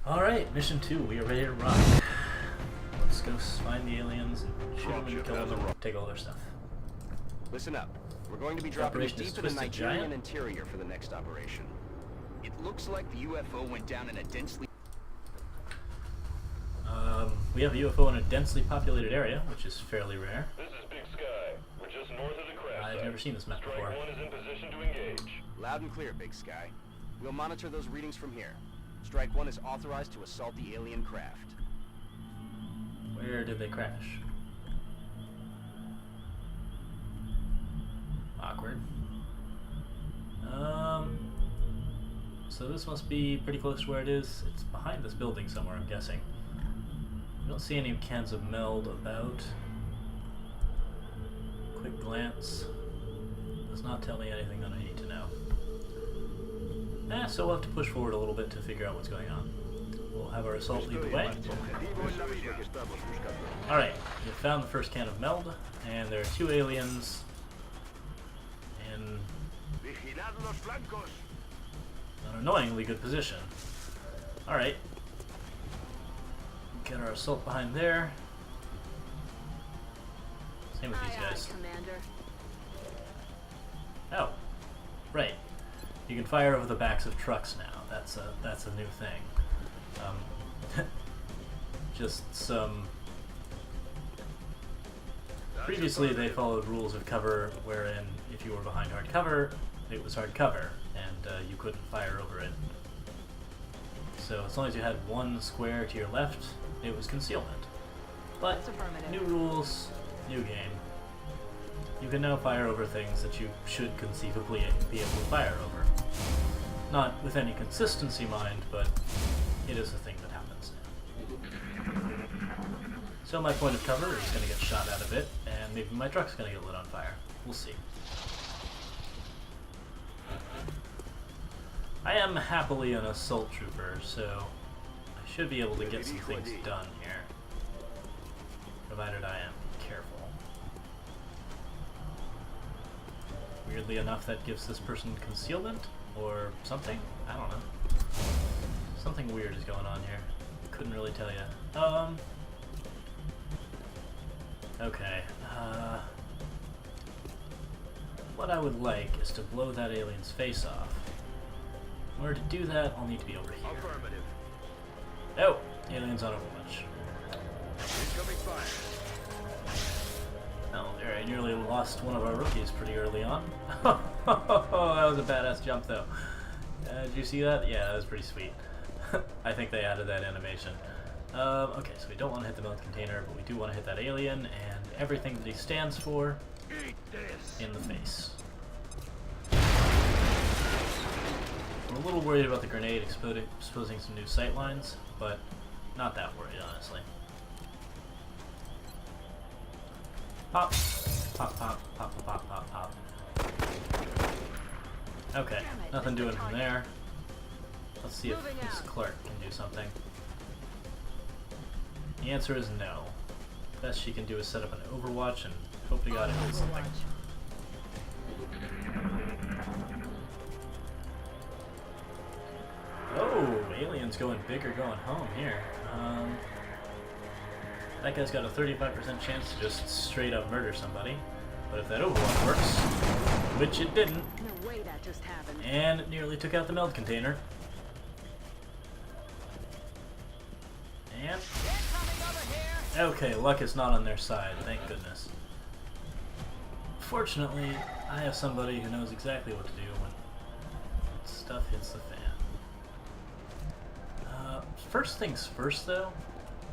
Alright, mission 2, we are ready to rock. Let's go find the aliens and shoot them and kill them and take all their stuff. Listen up. We're going to be dropping deep in the Nigerian interior for the next operation. It looks like the UFO went down in a densely... We have a UFO in a densely populated area, which is fairly rare. This is Big Sky. We're just north of the crash site. I've never seen this map before. Strike 1 is in position to engage. Loud and clear, Big Sky. We'll monitor those readings from here. Strike 1 is authorized to assault the alien craft. Where did they crash? Awkward. So this must be pretty close to where it is. It's behind this building somewhere, I'm guessing. I don't see any cans of meld about. Quick glance. Does not tell me anything that I need to know. So we'll have to push forward a little bit to figure out what's going on. We'll have our assault lead the way. Alright, we found the first can of meld, and there are two aliens in an annoyingly good position. Alright. Get our assault behind there. Same with these guys. Oh, right. You can fire over the backs of trucks now. That's a new thing. Just some. Previously, they followed rules of cover, wherein if you were behind hard cover, it was hard cover, and you couldn't fire over it. So as long as you had one square to your left, it was concealment. But new rules, new game. You can now fire over things that you should conceivably be able to fire over. Not with any consistency mind, but it is a thing that happens now. So my point of cover is going to get shot out of it, and maybe my truck's going to get lit on fire. We'll see. I am happily an assault trooper, so I should be able to get some things done here. Provided I am careful. Weirdly enough, that gives this person concealment, or something? I don't know. Something weird is going on here. Couldn't really tell you. Okay. What I would like is to blow that alien's face off. In order to do that, I'll need to be over here. Affirmative. Oh! Aliens on Overwatch. Incoming fire. Oh, there, I nearly lost one of our rookies pretty early on. That was a badass jump, though. Did you see that? Yeah, that was pretty sweet. I think they added that animation. Okay, so we don't want to hit the meld container, but we do want to hit that alien, and everything that he stands for in the face. I'm a little worried about the grenade exposing some new sight lines, but not that worried, honestly. Pop, pop, pop, pop, pop, pop, pop. Okay, nothing doing from there. Let's see if Miss Clark can do something. The answer is no. Best she can do is set up an Overwatch and hope to God it hits something. Oh, aliens going big or going home here. That guy's got a 35% chance to just straight up murder somebody. But if that Overwatch works, which it didn't, no way that just happened. And it nearly took out the meld container. And okay, luck is not on their side, thank goodness. Fortunately, I have somebody who knows exactly what to do when stuff hits the fan. First things first, though,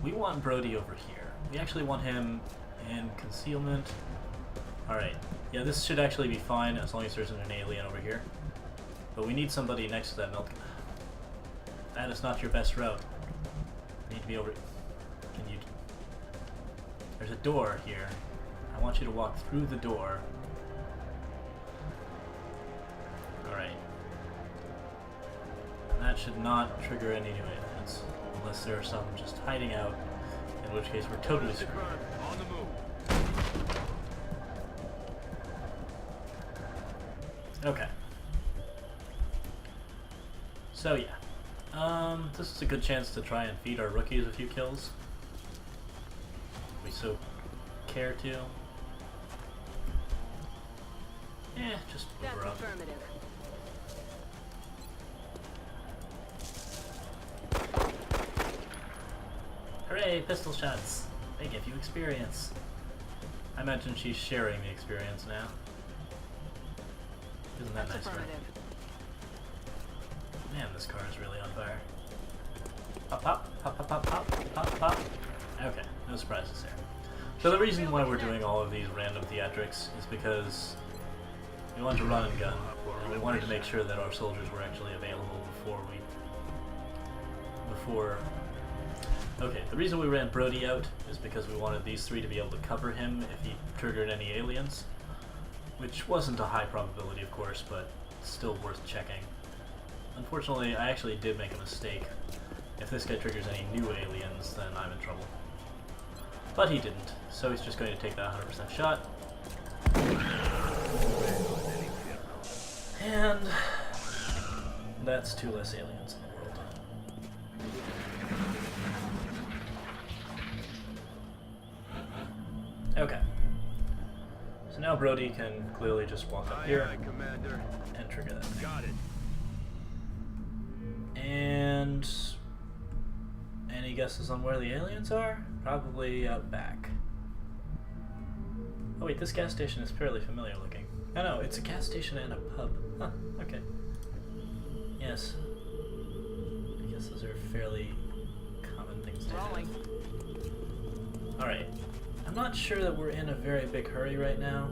we want Brody over here. We actually want him in concealment. Alright, yeah, this should actually be fine as long as there isn't an alien over here. But we need somebody next to that meld. That is not your best route. You need to be over... Can you... There's a door here. I want you to walk through the door. Alright. That should not trigger any new aliens. Unless there are some just hiding out. In which case we're totally screwed. On the move. Okay. So yeah. This is a good chance to try and feed our rookies a few kills. We so care to. Yeah, just move her up. Affirmative. Hooray, pistol shots! They give you experience. I imagine she's sharing the experience now. Isn't that nice, right? Man, this car is really on fire. Pop, pop, pop, pop, pop, pop, pop, pop. Okay, no surprises there. So the reason why we're doing all of these random theatrics is because we wanted to run and gun, and we wanted to make sure that our soldiers were actually available before. Okay, the reason we ran Brody out is because we wanted these three to be able to cover him if he triggered any aliens, which wasn't a high probability, of course, but still worth checking. Unfortunately, I actually did make a mistake. If this guy triggers any new aliens, then I'm in trouble. But he didn't, so he's just going to take that 100% shot. And that's 2 less aliens in the world. Okay. So now Brody can clearly just walk up here and trigger that thing. Got it. And any guesses on where the aliens are? Probably out back. Oh wait, this gas station is fairly familiar looking. Oh no, it's a gas station and a pub. Huh, okay. Yes. I guess those are fairly common things to have. Alright. I'm not sure that we're in a very big hurry right now.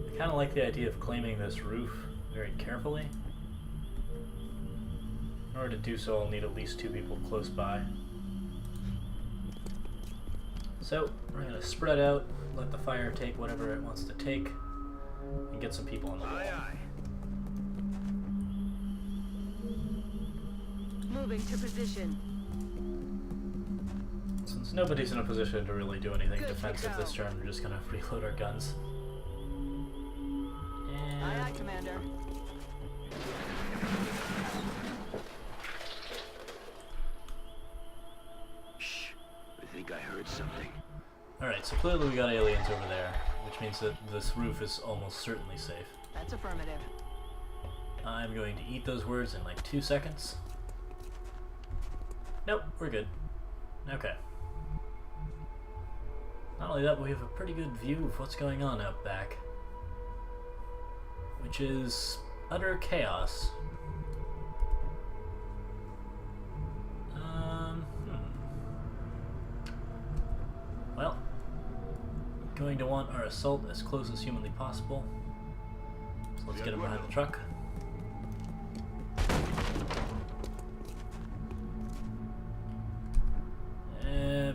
I kind of like the idea of claiming this roof very carefully. In order to do so, I'll need at least 2 people close by. So, we're going to spread out, let the fire take whatever it wants to take, and get some people on the wall. Aye, aye. Moving to position. Since nobody's in a position to really do anything Good to defensive go. this turn, we're just going to reload our guns. Aye, aye, And Commander. Shh. I think I heard something. alright, so clearly we got aliens over there, which means that this roof is almost certainly safe. That's affirmative. I'm going to eat those words in like 2 seconds. Nope, we're good. Okay. Not only that, but we have a pretty good view of what's going on out back, which is utter chaos. Well, going to want our assault as close as humanly possible. So let's get him behind the truck.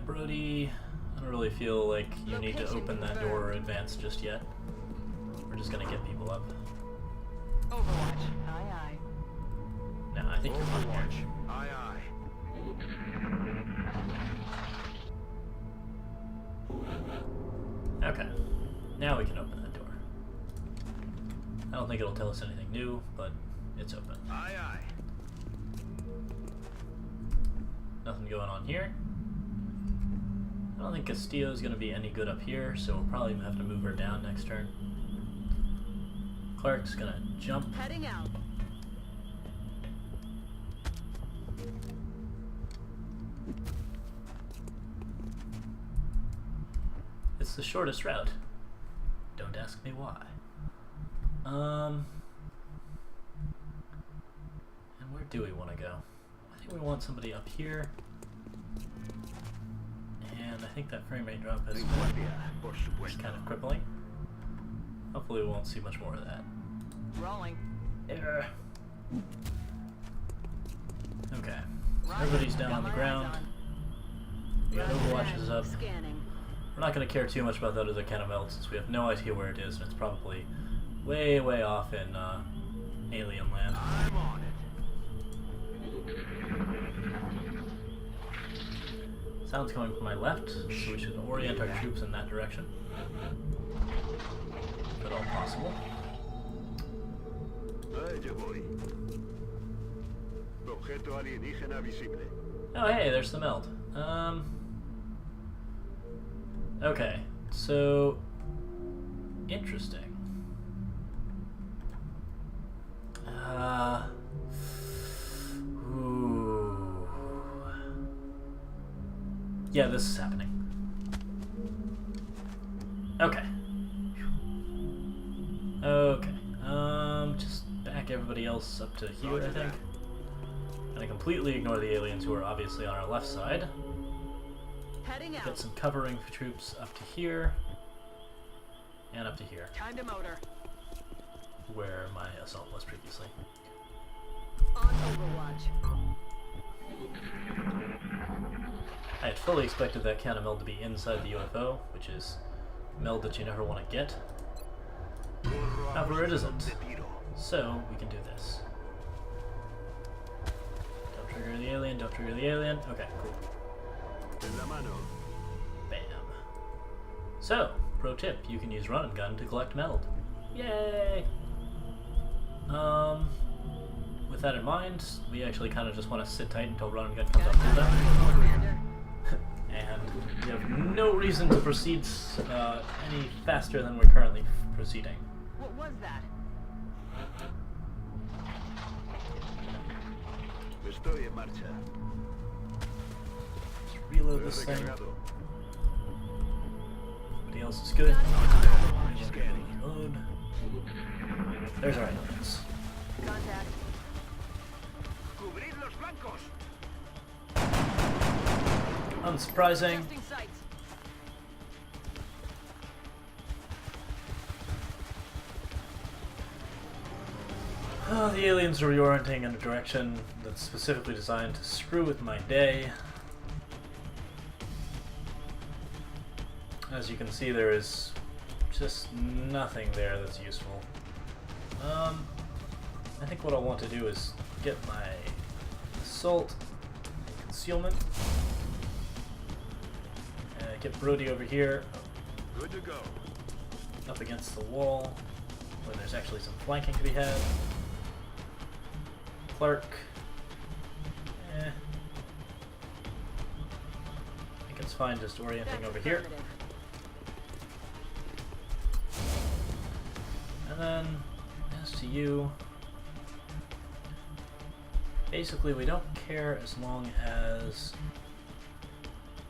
Brody, I don't really feel like you need to open that door or advance just yet. We're just gonna get people up. Overwatch. Aye, aye. No, I think you're fine Overwatch. here. Aye, aye. Okay, now we can open that door. I don't think it'll tell us anything new, but it's open. Aye, aye. Nothing going on here. I don't think Castillo's going to be any good up here, so we'll probably have to move her down next turn. Clark's going to jump. Heading out. It's the shortest route. Don't ask me why. And where do we want to go? I think we want somebody up here. And I think that frame rate drop is kind of crippling. Hopefully we won't see much more of that. Rolling. There. Okay. So everybody's down on the ground. We got Overwatches up. Scanning. We're not going to care too much about that as a Canamelt since we have no idea where it is, and it's probably way, way off in alien land. I'm on it. Sounds coming from my left, so we should orient our troops in that direction. If at all possible. Objeto alienígena visible. Oh, hey, there's the meld. Okay, so interesting. Ooh. Yeah, this is happening. Okay. Okay. Just back everybody else up to here, I think. And I completely ignore the aliens who are obviously on our left side. Heading out. Get some covering for troops up to here. And up to here, Time to motor. where my assault was previously. On Overwatch. I had fully expected that counter meld to be inside the UFO, which is a meld that you never want to get. However, it isn't. So, we can do this. Don't trigger the alien, don't trigger the alien. Okay, cool. Bam. So, pro tip, you can use run and gun to collect meld. Yay! With that in mind, we actually kind of just want to sit tight until run and gun comes up to them. And we have no reason to proceed any faster than we're currently proceeding. What was that? Estoy en marcha. Let's reload this thing. Everybody else is good. Reload. There's our aliens. Contact. Cubrid los flancos. Unsurprising. Testing sights. Oh, the aliens are reorienting in a direction that's specifically designed to screw with my day. As you can see, there is just nothing there that's useful. I think what I want to do is get my assault and concealment. Get Brody over here, Good to go. up against the wall, where there's actually some flanking to be had. Clark. I think it's fine just orienting over here. And then, as to you, basically we don't care as long as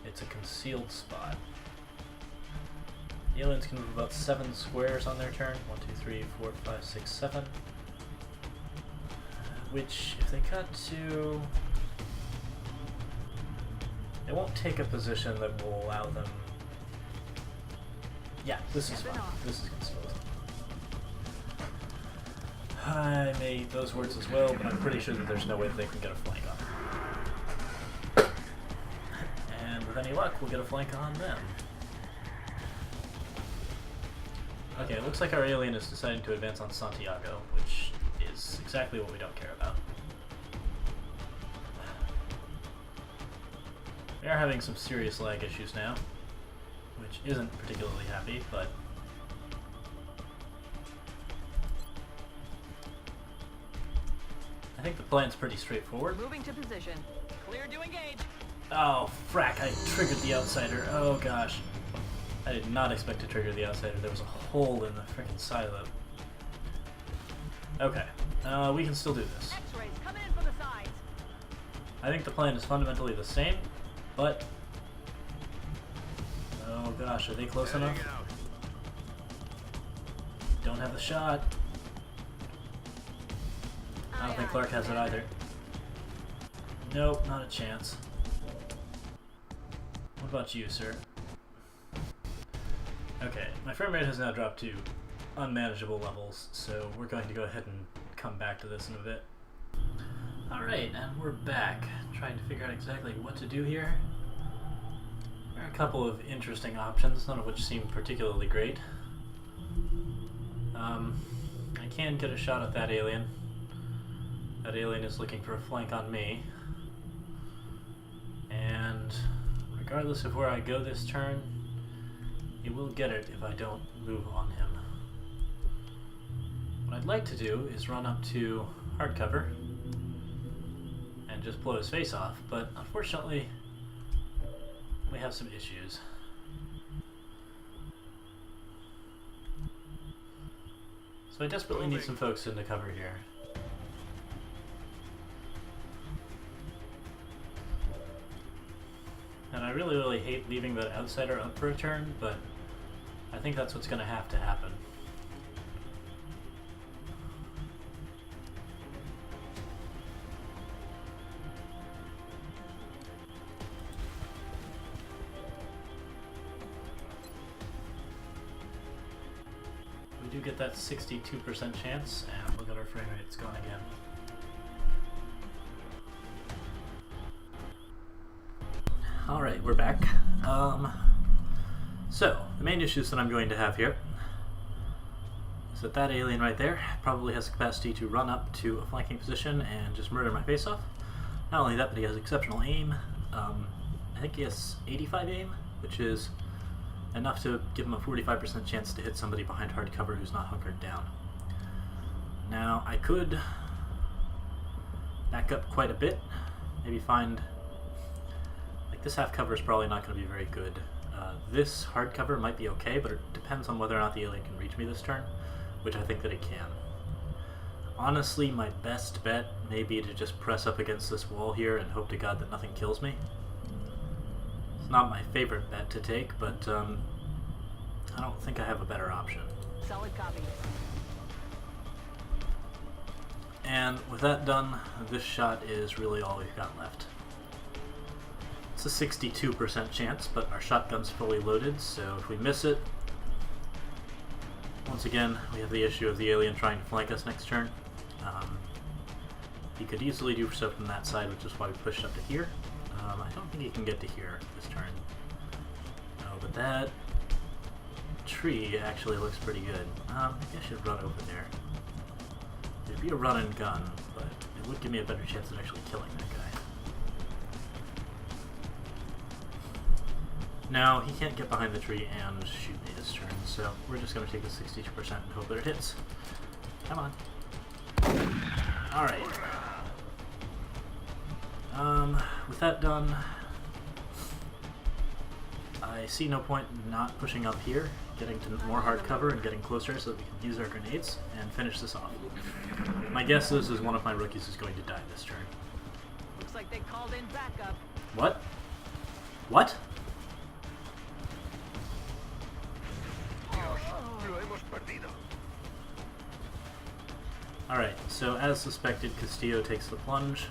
it's a concealed spot. The aliens can move about 7 squares on their turn. 1, 2, 3, 4, 5, 6, 7. Which, if they cut to... They won't take a position that will allow them... Yeah, this is fine. This is concealed. I made those words as well, but I'm pretty sure that there's no way that they can get a flank on them. And with any luck, we'll get a flank on them. Okay, it looks like our alien is deciding to advance on Santiago, which is exactly what we don't care about. We are having some serious lag issues now, which isn't particularly happy, but... I think the plan's pretty straightforward. Moving to position. Clear to engage. Oh, frack, I triggered the outsider. Oh gosh. I did not expect to trigger the outsider. There was a hole in the frickin' silo. Okay, we can still do this. X-rays coming in from the sides. I think the plan is fundamentally the same, but... Oh gosh, are they close enough? Don't have the shot. I don't think Clark has it either. Nope, not a chance. What about you, sir? Okay, my frame rate has now dropped to unmanageable levels, so we're going to go ahead and come back to this in a bit. Alright, and we're back, trying to figure out exactly what to do here. There are a couple of interesting options, none of which seem particularly great. I can get a shot at that alien. That alien is looking for a flank on me. And regardless of where I go this turn, he will get it if I don't move on him. What I'd like to do is run up to hardcover and and just blow his face off, but unfortunately we have some issues. So I desperately need some folks into cover here. And I really, really hate leaving that outsider up for a turn, but I think that's what's going to have to happen. We do get that 62% chance, and look at our frame rate, it's gone again. Alright, we're back. So, the main issues that I'm going to have here is that that alien right there probably has the capacity to run up to a flanking position and just murder my face off. Not only that, but he has exceptional aim. I think he has 85 aim, which is enough to give him a 45% chance to hit somebody behind hard cover who's not hunkered down. Now, I could back up quite a bit, maybe find... This half cover is probably not going to be very good. This hard cover might be okay, but it depends on whether or not the alien can reach me this turn, which I think that it can. Honestly, my best bet may be to just press up against this wall here and hope to God that nothing kills me. It's not my favorite bet to take, but I don't think I have a better option. Solid copy. And with that done, this shot is really all we've got left. It's a 62% chance, but our shotgun's fully loaded, so if we miss it, once again, we have the issue of the alien trying to flank us next turn. He could easily do so from that side, which is why we pushed up to here. I don't think he can get to here this turn. No, but that tree actually looks pretty good. Maybe I should run over there. It'd be a run and gun, but it would give me a better chance of actually killing that guy. Now, he can't get behind the tree and shoot me this turn, so we're just going to take the 62% and hope that it hits. Come on. Alright. With that done, I see no point in not pushing up here, getting to more hard cover and getting closer so that we can use our grenades and finish this off. My guess is one of my rookies is going to die this turn. Looks like they called in backup. What? What? Alright, so as suspected, Castillo takes the plunge.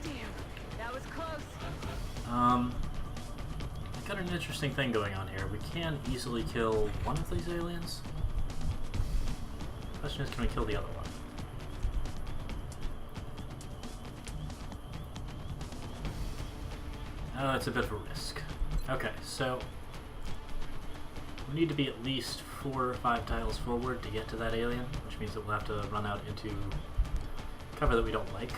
Damn, that was close. We've got an interesting thing going on here. We can easily kill one of these aliens. The question is, can we kill the other one? Oh, it's a bit of a risk. Okay, so we need to be at least 4 or 5 tiles forward to get to that alien, which means that we'll have to run out into cover that we don't like.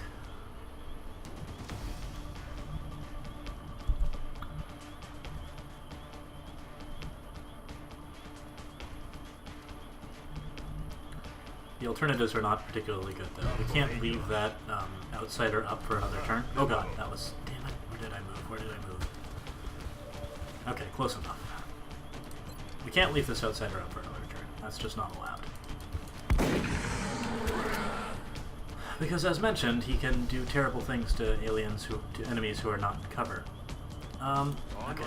The alternatives are not particularly good, though. We can't leave that outsider up for another turn. Oh god, that was... Damn it, where did I move? Where did I move? Okay, close enough. We can't leave this outsider up for another turn. That's just not allowed. Because, as mentioned, he can do terrible things to enemies who are not in cover. Okay,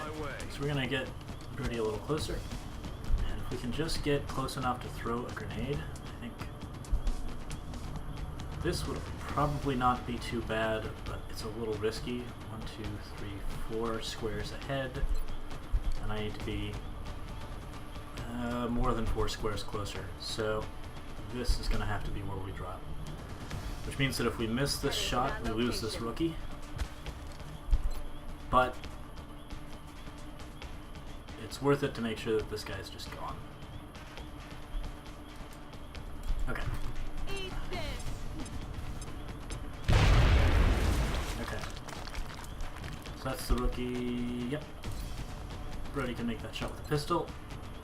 so we're gonna get Birdie a little closer. And if we can just get close enough to throw a grenade, I think this would probably not be too bad, but it's a little risky. 1, 2, 3, 4 squares ahead. And I need to be more than 4 squares closer. So this is going to have to be where we drop. Which means that if we miss this shot, we lose this rookie. But it's worth it to make sure that this guy's just gone. Okay. Eat this. Okay. So that's the rookie. Yep. Brody can make that shot with a pistol.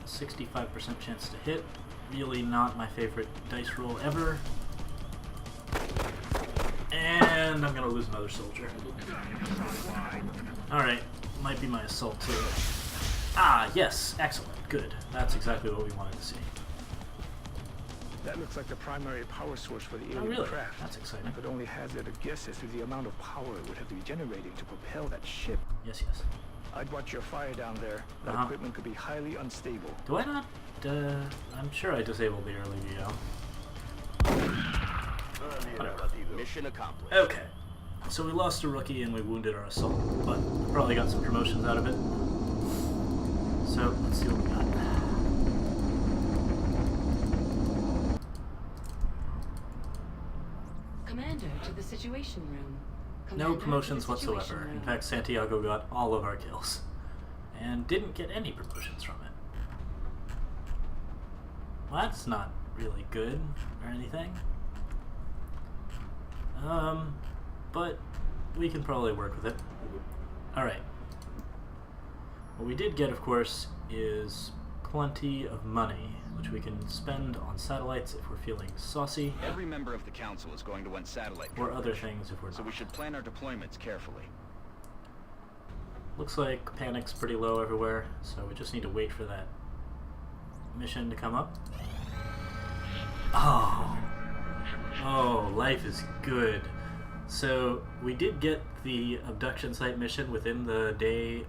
65% chance to hit. Really not my favorite dice roll ever. And I'm gonna lose another soldier. Alright, might be my assault too. Ah, yes, excellent, good. That's exactly what we wanted to see. That looks like the primary power source for the alien Oh, really? craft. That's exciting. I could only hazard a guess as to the amount of power it would have to be generating to propel that ship. Yes, yes. I'd watch your fire down there. That equipment could be highly unstable. Do I not? I'm sure I disabled the early VO. Whatever. Mission accomplished. Okay. So we lost a rookie and we wounded our assault, but we probably got some promotions out of it. So let's see what we got. Commander to the Situation Room. No Commander promotions to the Situation whatsoever. In Room. fact, Santiago got all of our kills. And didn't get any promotions from it. Well, that's not really good or anything. But we can probably work with it. Alright. What we did get, of course, is plenty of money, which we can spend on satellites if we're feeling saucy, Every member of the council is going to want satellite or coverage, other things if we're so not. we should plan our deployments carefully. Looks like panic's pretty low everywhere, so we just need to wait for that mission to come up. Oh, life is good. So we did get the abduction site mission within the day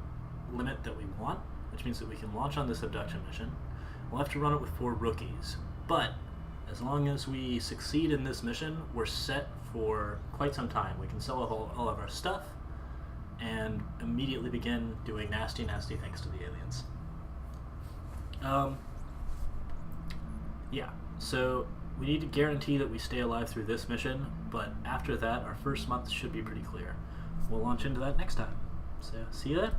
limit that we want, which means that we can launch on this abduction mission. We'll have to run it with 4 rookies, but as long as we succeed in this mission, we're set for quite some time. We can sell all of our stuff and immediately begin doing nasty, nasty things to the aliens. Yeah, so we need to guarantee that we stay alive through this mission, but after that, our first month should be pretty clear. We'll launch into that next time. So, see you then.